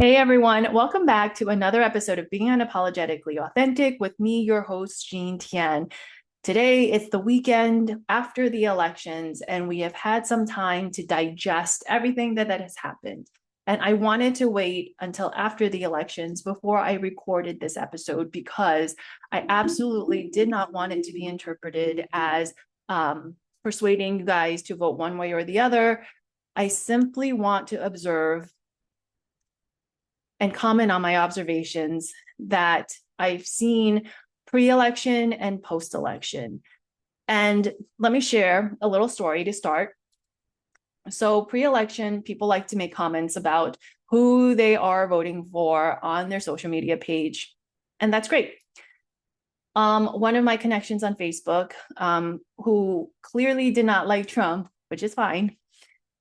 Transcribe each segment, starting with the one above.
Hey everyone, welcome back to another episode of Being Unapologetically Authentic with me, your host, Jean Tian. Today, it's the weekend after the elections, and we have had some time to digest everything that has happened. And I wanted to wait until after the elections before I recorded this episode because I absolutely did not want it to be interpreted as persuading you guys to vote one way or the other. I simply want to observe and comment on my observations that I've seen pre-election and post-election. And let me share a little story to start. So pre-election, people like to make comments about who they are voting for on their social media page. And that's great. One of my connections on Facebook, who clearly did not like Trump, which is fine,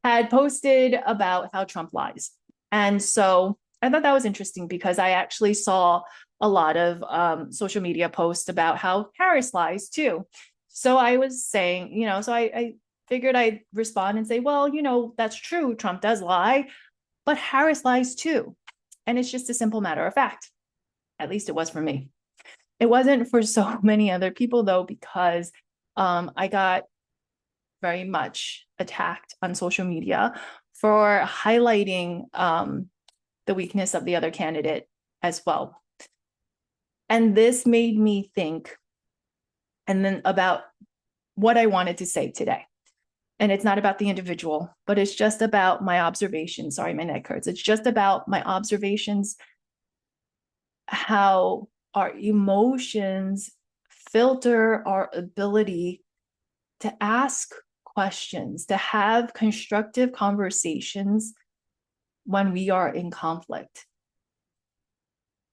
had posted about how Trump lies. And so I thought that was interesting because I actually saw a lot of social media posts about how Harris lies too. So I was saying, so I figured I'd respond and say, well, that's true. Trump does lie, but Harris lies too. And it's just a simple matter of fact. At least it was for me. It wasn't for so many other people, though, because I got very much attacked on social media for highlighting the weakness of the other candidate as well. And this made me think and then about what I wanted to say today. And it's not about the individual, but it's just about my observations. Sorry, my neck hurts. It's just about my observations, how our emotions filter our ability to ask questions, to have constructive conversations when we are in conflict.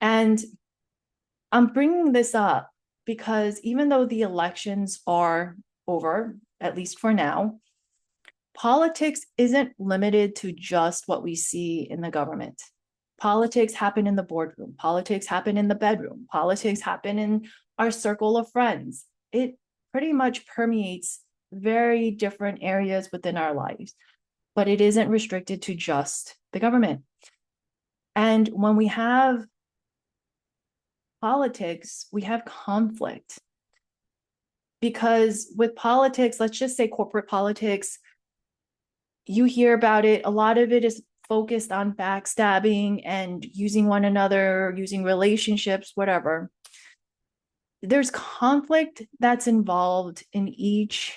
And I'm bringing this up because even though the elections are over, at least for now, politics isn't limited to just what we see in the government. Politics happen in the boardroom. Politics happen in the bedroom. Politics happen in our circle of friends. It pretty much permeates very different areas within our lives, but it isn't restricted to just the government. And when we have politics, we have conflict. Because with politics, let's just say corporate politics, you hear about it. A lot of it is focused on backstabbing and using one another, using relationships, whatever. There's conflict that's involved in each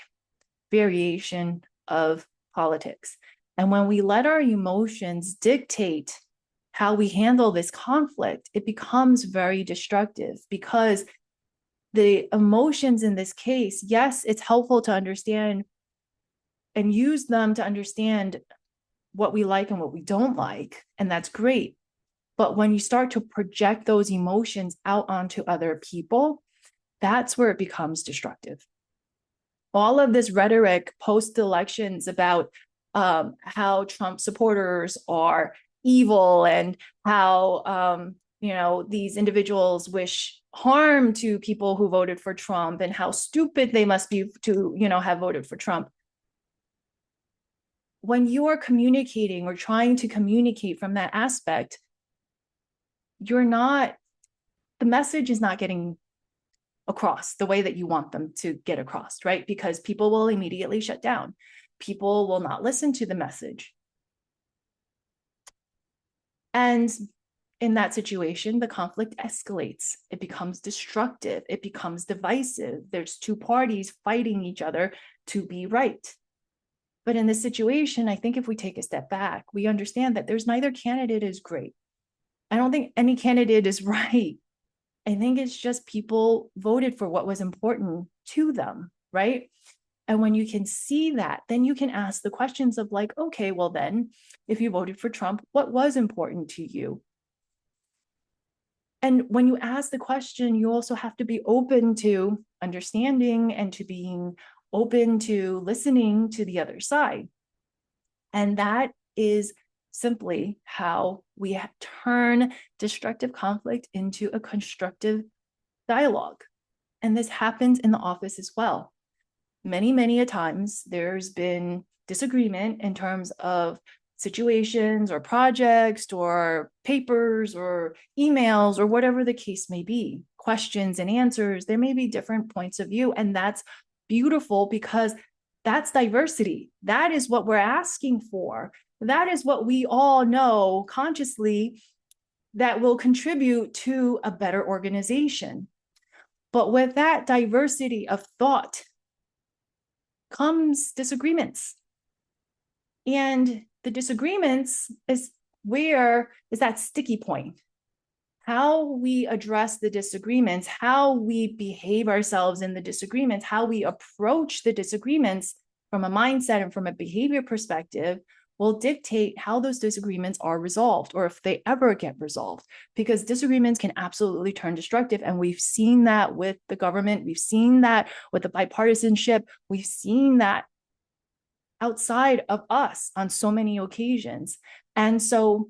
variation of politics. And when we let our emotions dictate how we handle this conflict, it becomes very destructive because the emotions in this case, yes, it's helpful to understand and use them to understand what we like and what we don't like, and that's great. But when you start to project those emotions out onto other people, that's where it becomes destructive. All of this rhetoric post-elections about how Trump supporters are evil and how these individuals wish harm to people who voted for Trump and how stupid they must be to have voted for Trump. When you are communicating or trying to communicate from that aspect, the message is not getting across the way that you want them to get across, right? Because people will immediately shut down. People will not listen to the message. And in that situation, the conflict escalates. It becomes destructive. It becomes divisive. There's two parties fighting each other to be right. But in this situation, I think if we take a step back, we understand that there's neither candidate is great. I don't think any candidate is right. I think it's just people voted for what was important to them, right? And when you can see that, then you can ask the questions of like, okay, well then, if you voted for Trump, what was important to you? And when you ask the question, you also have to be open to understanding and to being open to listening to the other side. And that is simply how we turn destructive conflict into a constructive dialogue. And this happens in the office as well. Many, many a times there's been disagreement in terms of situations or projects or papers or emails or whatever the case may be, questions and answers. There may be different points of view, and that's beautiful because that's diversity. That is what we're asking for. That is what we all know consciously that will contribute to a better organization. But with that diversity of thought comes disagreements. And the disagreements is that sticky point. How we address the disagreements, how we behave ourselves in the disagreements, how we approach the disagreements from a mindset and from a behavior perspective will dictate how those disagreements are resolved, or if they ever get resolved, because disagreements can absolutely turn destructive. And we've seen that with the government. We've seen that with the bipartisanship. We've seen that outside of us on so many occasions. And so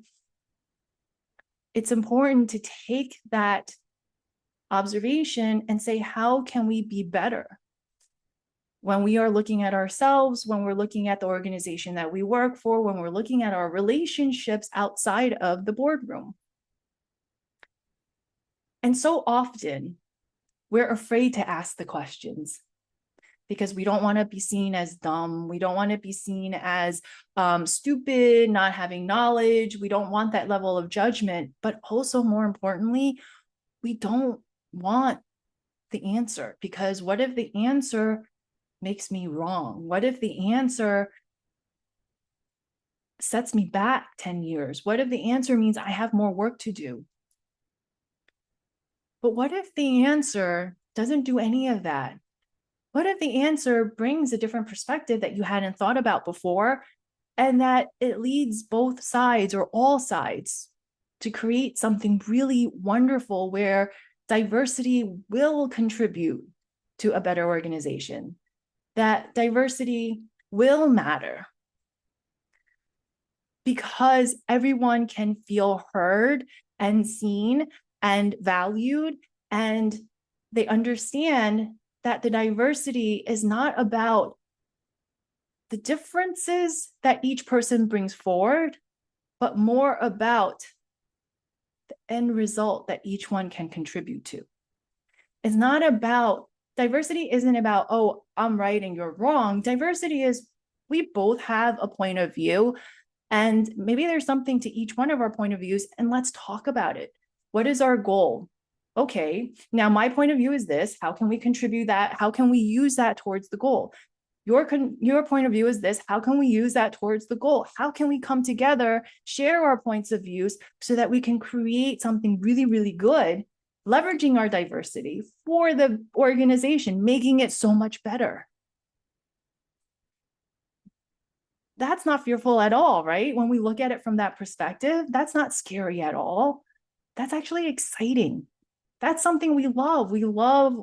it's important to take that observation and say, how can we be better? When we are looking at ourselves, when we're looking at the organization that we work for, when we're looking at our relationships outside of the boardroom. And so often we're afraid to ask the questions because we don't want to be seen as dumb. We don't want to be seen as stupid, not having knowledge. We don't want that level of judgment. But also, more importantly, we don't want the answer, because what if the answer makes me wrong? What if the answer sets me back 10 years? What if the answer means I have more work to do? But what if the answer doesn't do any of that? What if the answer brings a different perspective that you hadn't thought about before, and that it leads both sides or all sides to create something really wonderful where diversity will contribute to a better organization, that diversity will matter because everyone can feel heard and seen and valued, and they understand that the diversity is not about the differences that each person brings forward, but more about the end result that each one can contribute to. It's not about, diversity isn't about, oh, I'm right and you're wrong. Diversity is, we both have a point of view, and maybe there's something to each one of our point of views, and let's talk about it. What is our goal? Okay, now my point of view is this. How can we contribute that? How can we use that towards the goal? Your point of view is this. How can we use that towards the goal? How can we come together, share our points of views so that we can create something really, really good, leveraging our diversity for the organization, making it so much better? That's not fearful at all, right? When we look at it from that perspective, that's not scary at all. That's actually exciting. That's something we love. We love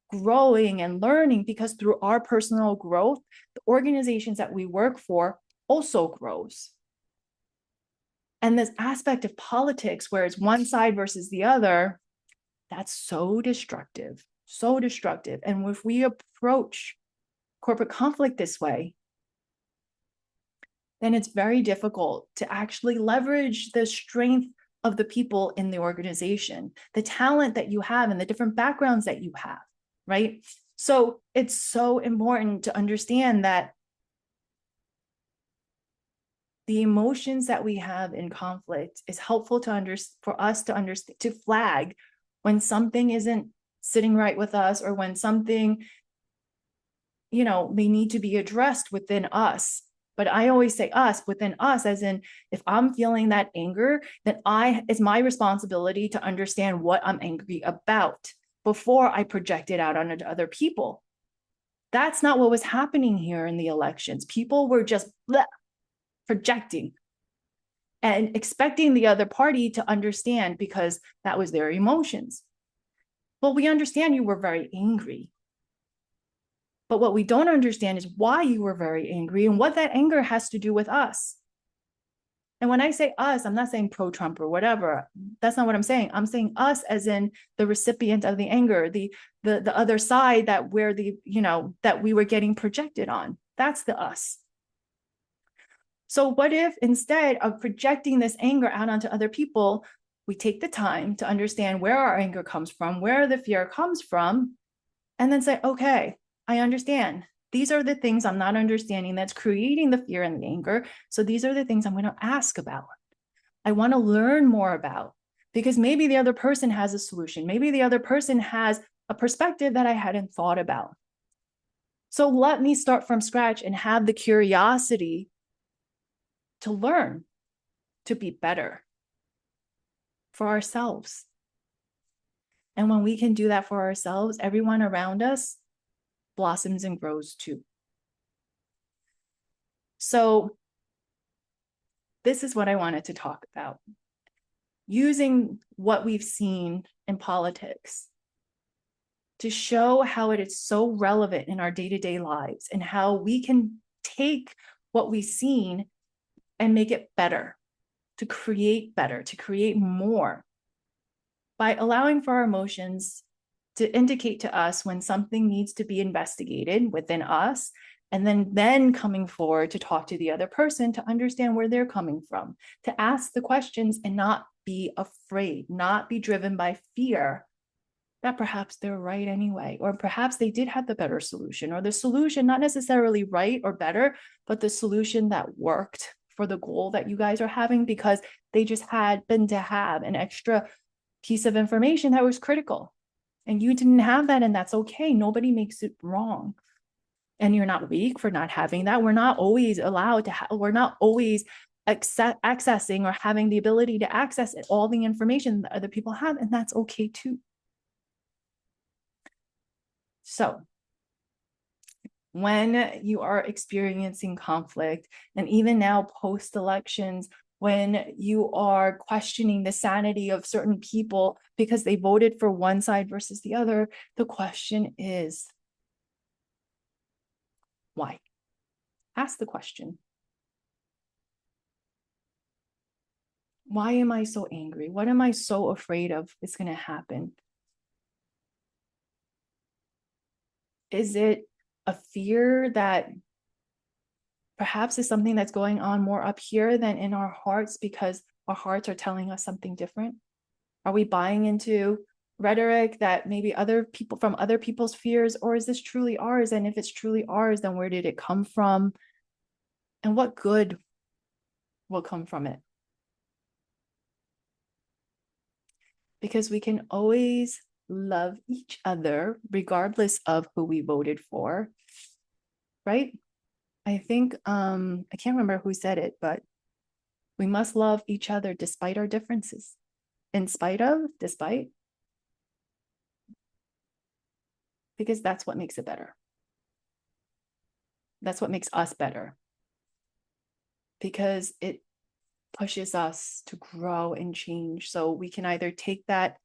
growing and learning, because through our personal growth, the organizations that we work for also grows. And this aspect of politics where it's one side versus the other, that's so destructive, so destructive. And if we approach corporate conflict this way, then it's very difficult to actually leverage the strength of the people in the organization, the talent that you have and the different backgrounds that you have, right? So it's so important to understand that the emotions that we have in conflict is helpful for us to understand, to flag when something isn't sitting right with us, or when something, may need to be addressed within us. But I always say us, within us, as in, if I'm feeling that anger, then it's my responsibility to understand what I'm angry about before I project it out onto other people. That's not what was happening here in the elections. People were just projecting and expecting the other party to understand, because that was their emotions. Well, we understand you were very angry. But what we don't understand is why you were very angry and what that anger has to do with us. And when I say us, I'm not saying pro-Trump or whatever. That's not what I'm saying. I'm saying us as in the recipient of the anger, the other side that that we were getting projected on. That's the us. So what if instead of projecting this anger out onto other people, we take the time to understand where our anger comes from, where the fear comes from, and then say, okay, I understand. These are the things I'm not understanding that's creating the fear and the anger. So these are the things I'm going to ask about. I want to learn more about, because maybe the other person has a solution. Maybe the other person has a perspective that I hadn't thought about. So let me start from scratch and have the curiosity to learn, to be better for ourselves. And when we can do that for ourselves, everyone around us blossoms and grows too. So this is what I wanted to talk about. Using what we've seen in politics to show how it is so relevant in our day-to-day lives and how we can take what we've seen and make it better, to create better, to create more, by allowing for our emotions to indicate to us when something needs to be investigated within us, and then coming forward to talk to the other person to understand where they're coming from, to ask the questions and not be afraid, not be driven by fear that perhaps they're right anyway, or perhaps they did have the better solution, or the solution not necessarily right or better, but the solution that worked for the goal that you guys are having, because they just happened to have an extra piece of information that was critical. And you didn't have that, and that's okay. Nobody makes it wrong. And you're not weak for not having that. We're not always allowed to we're not always accessing or having the ability to access all the information that other people have, and that's okay too. So when you are experiencing conflict, and even now post-elections, when you are questioning the sanity of certain people because they voted for one side versus the other, the question is, why? Ask the question. Why am I so angry? What am I so afraid of is going to happen? Is it a fear that perhaps is something that's going on more up here than in our hearts because our hearts are telling us something different? Are we buying into rhetoric that maybe other people from other people's fears, or is this truly ours? And if it's truly ours, then where did it come from? And what good will come from it? Because we can always love each other regardless of who we voted for, right? I think, I can't remember who said it, but we must love each other despite our differences. In spite of, despite, because that's what makes it better. That's what makes us better, because it pushes us to grow and change. So we can either take that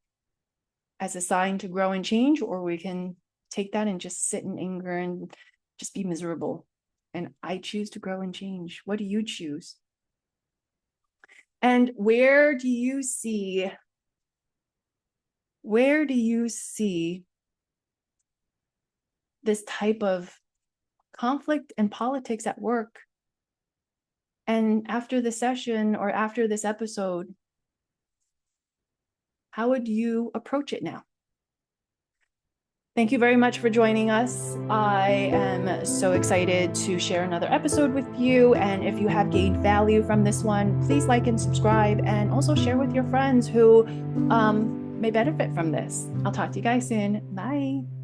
as a sign to grow and change, or we can take that and just sit in anger and just be miserable. And I choose to grow and change. What do you choose? And where do you see this type of conflict and politics at work? And after the session or after this episode, how would you approach it now? Thank you very much for joining us. I am so excited to share another episode with you. And if you have gained value from this one, please like and subscribe, and also share with your friends who may benefit from this. I'll talk to you guys soon. Bye.